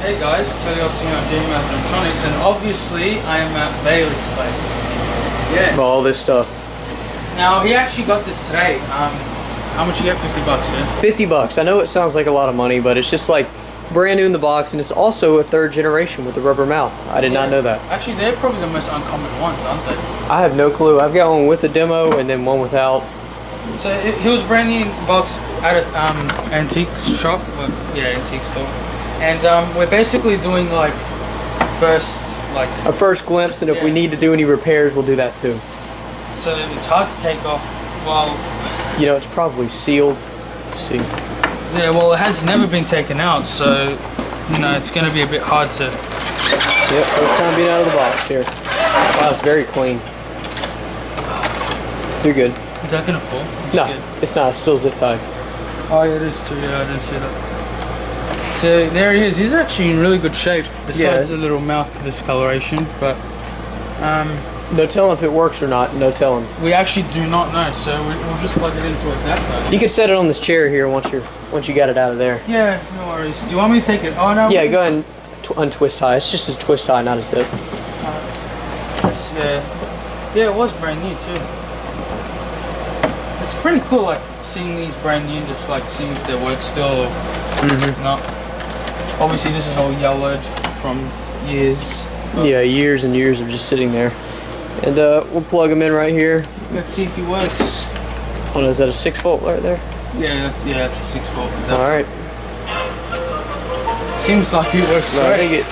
Hey guys, Tony Elsing on Gemmy Electronics, and obviously I am at Bailey's place. Yeah. All this stuff. Now he actually got this today. How much you get? $50, yeah? $50. I know it sounds like a lot of money, but it's just like brand new in the box, and it's also a third generation with the rubber mouth. I did not know that. Actually, they're probably the most uncommon ones, aren't they? I have no clue. I've got one with a demo and then one without. So he was brand new in the box at an antique shop, antique store. And we're basically doing like a first glimpse, and if we need to do any repairs, we'll do that too. So it's hard to take off while... You know, it's probably sealed. Let's see. Yeah, well, it has never been taken out, so, you know, it's going to be a bit hard to... Yep, first time being out of the box here. Wow, it's very clean. You're good. Is that going to fall? No, it's not. It's still zip tied. Oh, yeah, it is too. Yeah, I didn't see that. So there he is. He's actually in really good shape, besides the little mouth discoloration, but... no telling if it works or not. No telling. We actually do not know, so we'll just plug it into a adapter. You can set it on this chair here once you got it out of there. Yeah, no worries. Do you want me to take it? Oh no. Yeah, go ahead and untwist tie. It's just a twist tie, not a zip. Yeah, it was brand new too. It's pretty cool, like seeing these brand new, just like seeing if they work still or not. Obviously, this is all yellowed from years. Yeah, years and years of just sitting there. And we'll plug him in right here. Let's see if he works. Oh, is that a 6-volt right there? Yeah, that's a 6-volt. All right. Seems like it works I think it.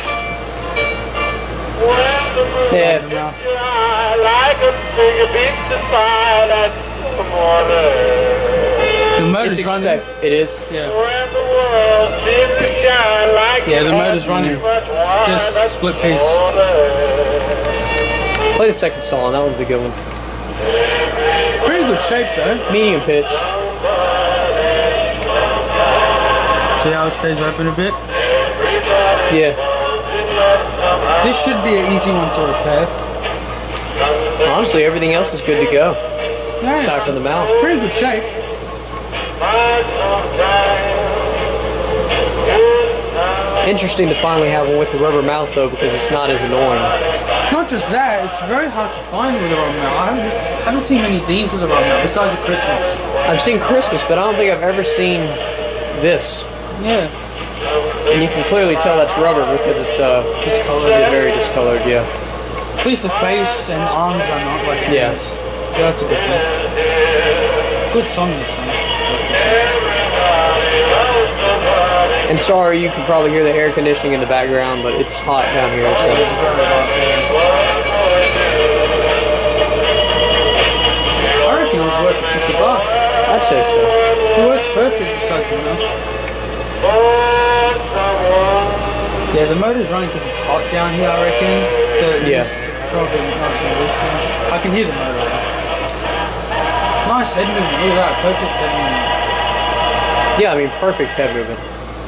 Yeah. The motor's running. It is. Yeah. Yeah, the motor's running. Just split piece. Play the second song. That one's a good one. Pretty good shape though. Medium pitch. See how it stays open a bit? Yeah. This should be an easy one to repair. Honestly, everything else is good to go. Yeah, aside from the mouth. Pretty good shape. Interesting to finally have one with the rubber mouth though, because it's not as annoying. Not just that, it's very hard to find with the rubber mouth. I haven't seen many Deans with the rubber mouth besides the Christmas. I've seen Christmas, but I don't think I've ever seen this. Yeah. And you can clearly tell that's rubber because it's discolored. It's very discolored, yeah. At least the face and arms are not like hands. So that's a good thing. Good song this one. And sorry, you can probably hear the air conditioning in the background, but it's hot down here. So. It's very hot there. I reckon it was worth $50. I'd say so. It works perfect besides the mouth. Yeah, the motor's running because it's hot down here, I reckon. So it's probably nice and loose. I can hear the motor. Nice head movement. Look at that, perfect head movement. Yeah, I mean, perfect head movement.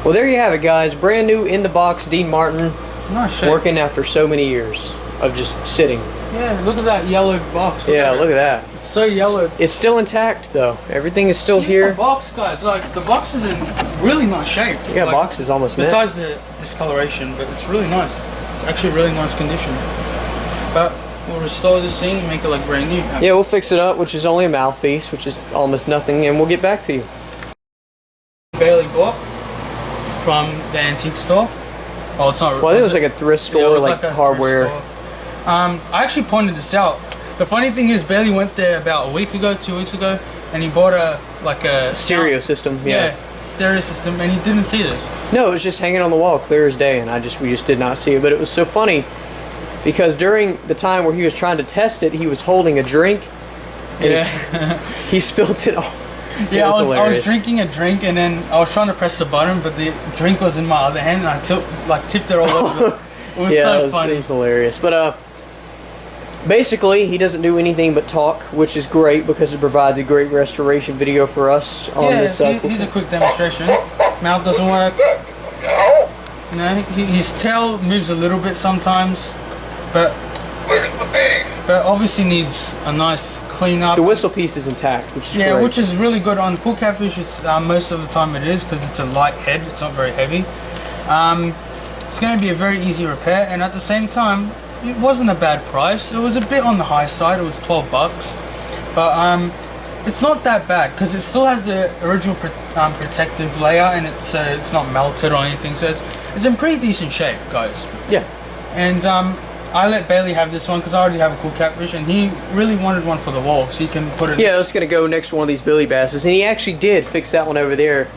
Well, there you have it, guys. Brand new in the box, Dean Martin. Nice shape. Working after so many years of just sitting. Yeah, look at that yellow box. Look at that. It's so yellow. It's still intact, though. Everything is still here. The box, guys, like the box is in really nice shape. Yeah, like, box is almost mint. Besides the discoloration, but it's really nice. It's actually really nice condition. But we'll restore this thing and make it like brand new. Yeah, we'll fix it up, which is only a mouthpiece, which is almost nothing, and we'll get back to you. Bailey bought from the antique store. Oh, it's not. Well, it was like a thrift store, like hardware. I actually pointed this out. The funny thing is, Bailey went there about a week ago, 2 weeks ago, and he bought a stereo system. Yeah, stereo system, and he didn't see this. No, it was just hanging on the wall, clear as day, and we just did not see it. But it was so funny because during the time where he was trying to test it, he was holding a drink, and he spilled it all. Yeah, I was drinking a drink, and then I was trying to press the button, but the drink was in my other hand, and I tipped it all over. It was so funny. It was hilarious. But basically, he doesn't do anything but talk, which is great because it provides a great restoration video for us on this. Here's a quick demonstration. Mouth doesn't work. You know, his tail moves a little bit sometimes, but obviously needs a nice clean up. The whistle piece is intact, which is great. Which is really good on cool Catfish. It's most of the time it is because it's a light head. It's not very heavy. it's going to be a very easy repair, and at the same time, it wasn't a bad price. It was a bit on the high side. It was 12 bucks, but it's not that bad because it still has the original protective layer, and it's not melted or anything. So it's in pretty decent shape, guys. Yeah. And I let Bailey have this one because I already have a cool catfish, and he really wanted one for the wall, so he can put it. Yeah, it's gonna go next to one of these billy basses, and he actually did fix that one over there,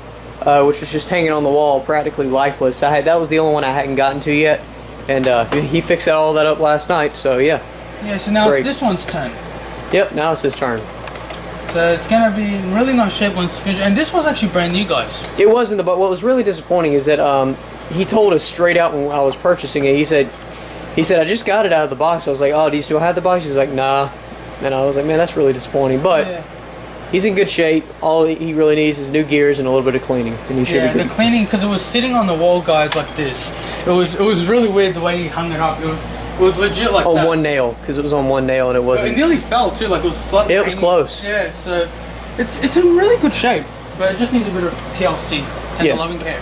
which was just hanging on the wall, practically lifeless. That was the only one I hadn't gotten to yet, and he fixed all that up last night. So yeah. Yeah. So now it's this one's turn. Yep. Now it's his turn. So it's gonna be in really nice shape once it's finished. And this was actually brand new, guys. It wasn't, but what was really disappointing is that he told us straight out when I was purchasing it. He said I just got it out of the box. I was like, oh, do you still have the box? He's like, nah. And I was like, man, that's really disappointing. But yeah, he's in good shape. All he really needs is new gears and a little bit of cleaning, and he should be good. The cleaning, because it was sitting on the wall, guys, like this. It was really weird the way he hung it up. It was legit like on that. one nail, because it was on one nail and it wasn't. It nearly fell too. Like it was slightly. It was close. Yeah, so it's in really good shape, but it just needs a bit of TLC, tender loving care.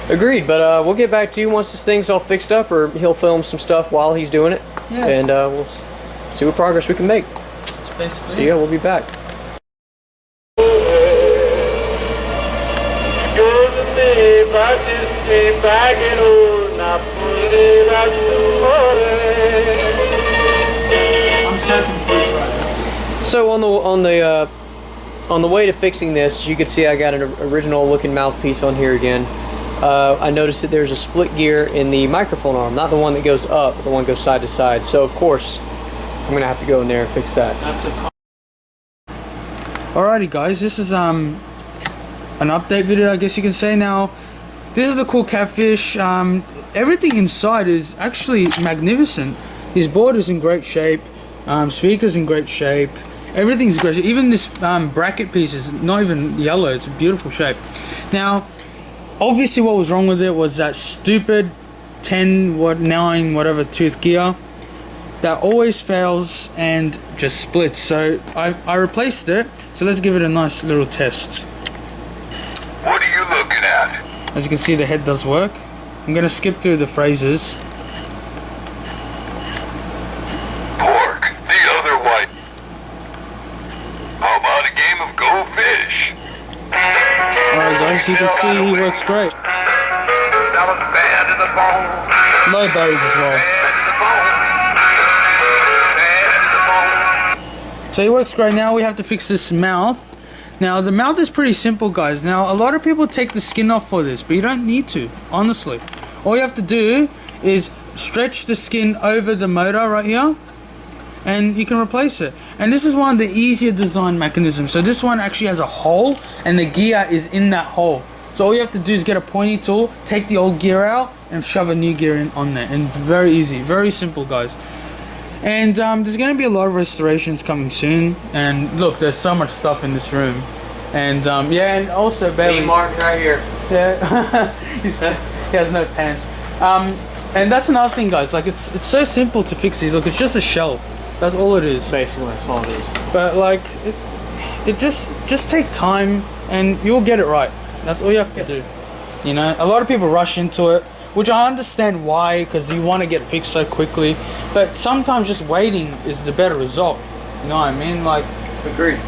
Agreed, but we'll get back to you once this thing's all fixed up, or he'll film some stuff while he's doing it, and we'll see what progress we can make. That's basically so yeah, we'll be back. So on the way to fixing this, as you can see, I got an original looking mouthpiece on here again. I noticed that there's a split gear in the microphone arm, not the one that goes up, but the one that goes side to side. So of course, I'm gonna have to go in there and fix that. Alrighty, guys, this is an update video, I guess you can say. Now, this is the cool Catfish. Everything inside is actually magnificent. His board is in great shape. Speakers in great shape. Everything's great. Even this bracket piece is not even yellow. It's a beautiful shape. Now, obviously what was wrong with it was that stupid 9 whatever tooth gear that always fails and just splits. So I replaced it. So let's give it a nice little test. What are you looking at? As you can see, the head does work. I'm gonna skip through the phrases. Pork, the other white. How about a game of Go Fish? Alright guys, you can see he works great. Low berries as well. So he works great. Now we have to fix this mouth. Now the mouth is pretty simple, guys. Now a lot of people take the skin off for this, but you don't need to, honestly. All you have to do is stretch the skin over the motor right here, and you can replace it. And this is one of the easier design mechanisms. So this one actually has a hole, and the gear is in that hole. So all you have to do is get a pointy tool, take the old gear out, and shove a new gear in on there. And it's very easy, very simple, guys. And there's going to be a lot of restorations coming soon. And look, there's so much stuff in this room. And yeah, and also Bailey. Mark right here. Yeah, he has no pants. And that's another thing, guys. Like it's so simple to fix these. Look, it's just a shell. That's all it is. Basically, that's all it is. But like, it just take time, and you'll get it right. That's all you have to do. You know, a lot of people rush into it, which I understand why, because you want to get fixed so quickly. But sometimes just waiting is the better result. You know what I mean? Like, Agreed.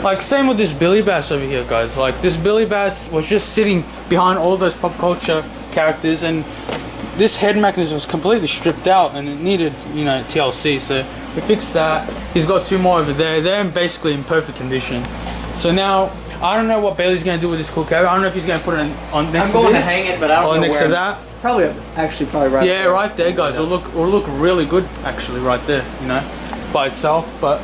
like same with this Billy Bass over here, guys. Like this Billy Bass was just sitting behind all those pop culture characters, and this head mechanism was completely stripped out, and it needed, you know, TLC. So we fixed that. He's got 2 more over there. They're basically in perfect condition. So now I don't know what Bailey's gonna do with this cool character. I don't know if he's gonna put it on next to this. I'm going to hang it, but I don't know next where. to that. Probably right. Yeah, right there, guys. It'll look really good, actually, right there. You know, by itself. But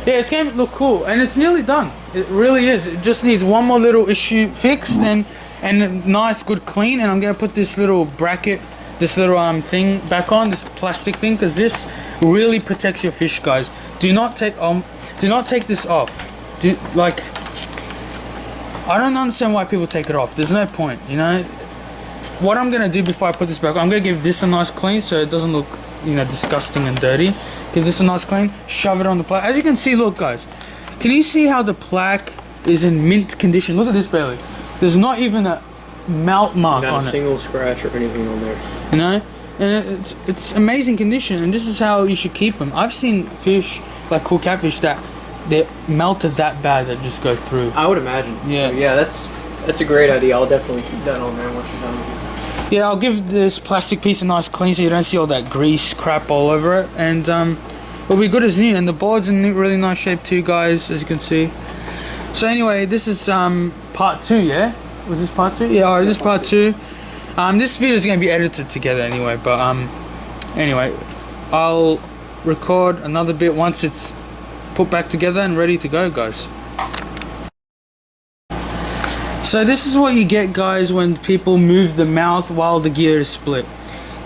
yeah, it's gonna look cool, and it's nearly done. It really is. It just needs one more little issue fixed, and a nice, good clean. And I'm gonna put this little bracket, this little thing back on, this plastic thing, because this really protects your fish, guys. Do not take this off. I don't understand why people take it off. There's no point, you know. What I'm gonna do before I put this back on, I'm gonna give this a nice clean so it doesn't look, you know, disgusting and dirty. Give this a nice clean, shove it on the plaque. As you can see, look, guys, can you see how the plaque is in mint condition? Look at this, Bailey. There's not even a melt mark Not on a it. single scratch or anything on there. You know, and it's amazing condition, and this is how you should keep them. I've seen fish like cool catfish that they're melted that bad that just go through. I would imagine. Yeah. So, yeah, that's a great idea. I'll definitely keep that on there once you're done with it. Yeah, I'll give this plastic piece a nice clean so you don't see all that grease crap all over it, and it'll be good as new. And the board's in really nice shape too, guys, as you can see. So anyway, this is part 2. Yeah, was this part 2? Yeah, alright, this is part 2. This video is going to be edited together anyway, but anyway, I'll record another bit once it's put back together and ready to go, guys. So this is what you get, guys, when people move the mouth while the gear is split.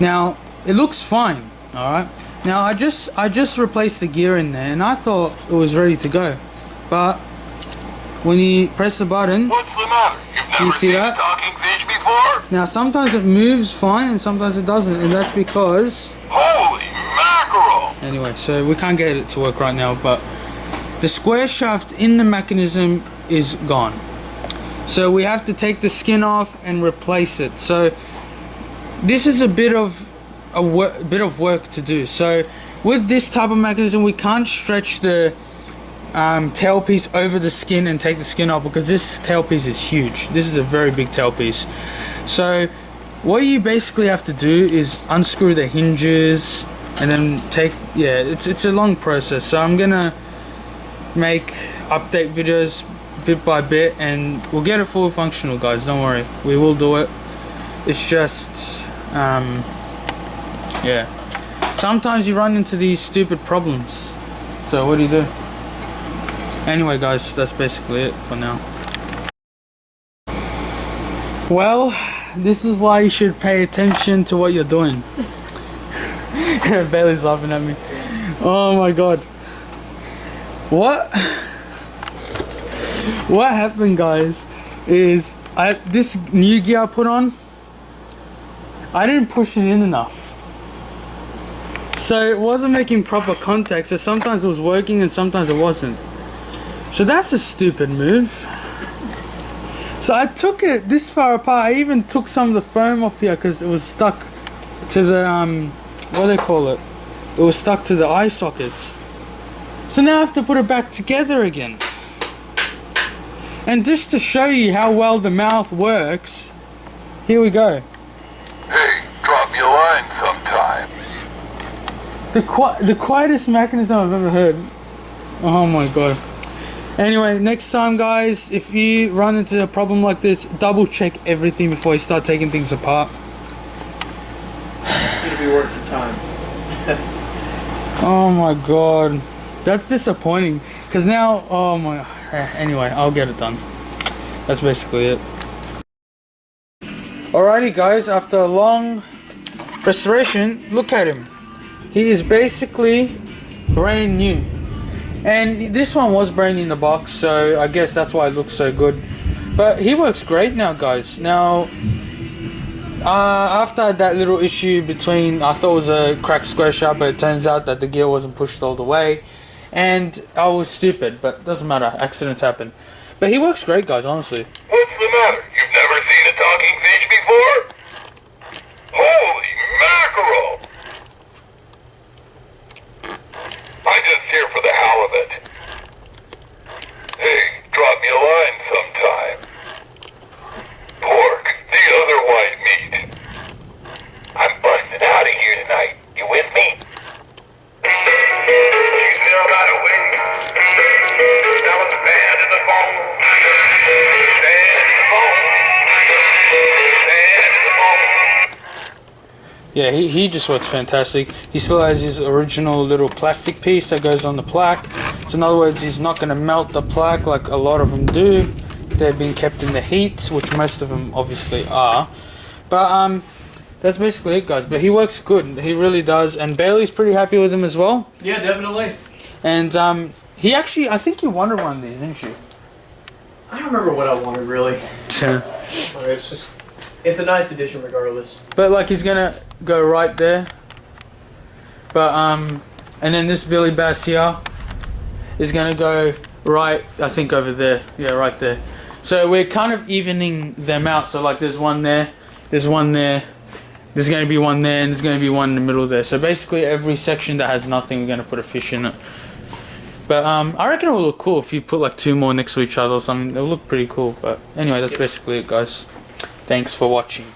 Now it looks fine, all right. Now I just replaced the gear in there, and I thought it was ready to go, but when you press the button, What's the matter? You've never You see seen that? a talking fish before? now sometimes it moves fine and sometimes it doesn't, and that's because Holy mackerel! anyway. So we can't get it to work right now, but the square shaft in the mechanism is gone. So we have to take the skin off and replace it. So this is a bit of work to do. So with this type of mechanism, we can't stretch the tail piece over the skin and take the skin off, because this tail piece is huge. This is a very big tail piece. So what you basically have to do is unscrew the hinges and then take, yeah, it's a long process. So I'm gonna make update videos bit by bit, and we'll get it fully functional, guys. Don't worry, we will do it. It's just yeah, sometimes you run into these stupid problems, so what do you do? Anyway, guys, that's basically it for now. Well, this is why you should pay attention to what you're doing. Bailey's laughing at me. Oh my god, what happened, guys, is this new gear I put on, I didn't push it in enough, so it wasn't making proper contact. So sometimes it was working and sometimes it wasn't. So that's a stupid move. So I took it this far apart. I even took some of the foam off here because it was stuck to the what do they call it? It was stuck to the eye sockets. So now I have to put it back together again. And just to show you how well the mouth works, here we go. Hey, drop me a line sometime. The quietest mechanism I've ever heard. Oh my god. Anyway, next time, guys, if you run into a problem like this, double check everything before you start taking things apart. It'll be worth your time. Oh my god. That's disappointing. Because now, oh my... Anyway, I'll get it done. That's basically it. Alrighty, guys, after a long restoration, look at him. He is basically brand new. And this one was brand new in the box, so I guess that's why it looks so good. But he works great now, guys. Now, after that little issue between, I thought it was a cracked square shaft, but it turns out that the gear wasn't pushed all the way. And I was stupid, but doesn't matter, accidents happen. But he works great, guys, honestly. What's the matter? You've never seen a talking fish before? Holy mackerel! I'm just here for the hell of it. Hey, drop me a line sometime. Pork, the other white meat. I'm busting out of here tonight. You with me? You still got a wing? Now it's the band in the phone. Band in the phone. Band in the phone. Yeah, he just works fantastic. He still has his original little plastic piece that goes on the plaque. So in other words, he's not going to melt the plaque like a lot of them do. They've been kept in the heat, which most of them obviously are. But that's basically it, guys. But he works good. He really does. And Bailey's pretty happy with him as well. Yeah, definitely. And he actually, I think you wanted one of these, didn't you? I don't remember what I wanted, really. Yeah. It's a nice addition regardless. But like he's gonna go right there. But and then this Billy Bass here is gonna go right, I think over there. Yeah, right there. So we're kind of evening them out. So like there's one there, there's one there, there's going to be one there, and there's going to be one in the middle there. So basically every section that has nothing, we're going to put a fish in it. But I reckon it will look cool if you put like 2 more next to each other or something. It'll look pretty cool. But anyway, that's basically it, guys. Thanks for watching.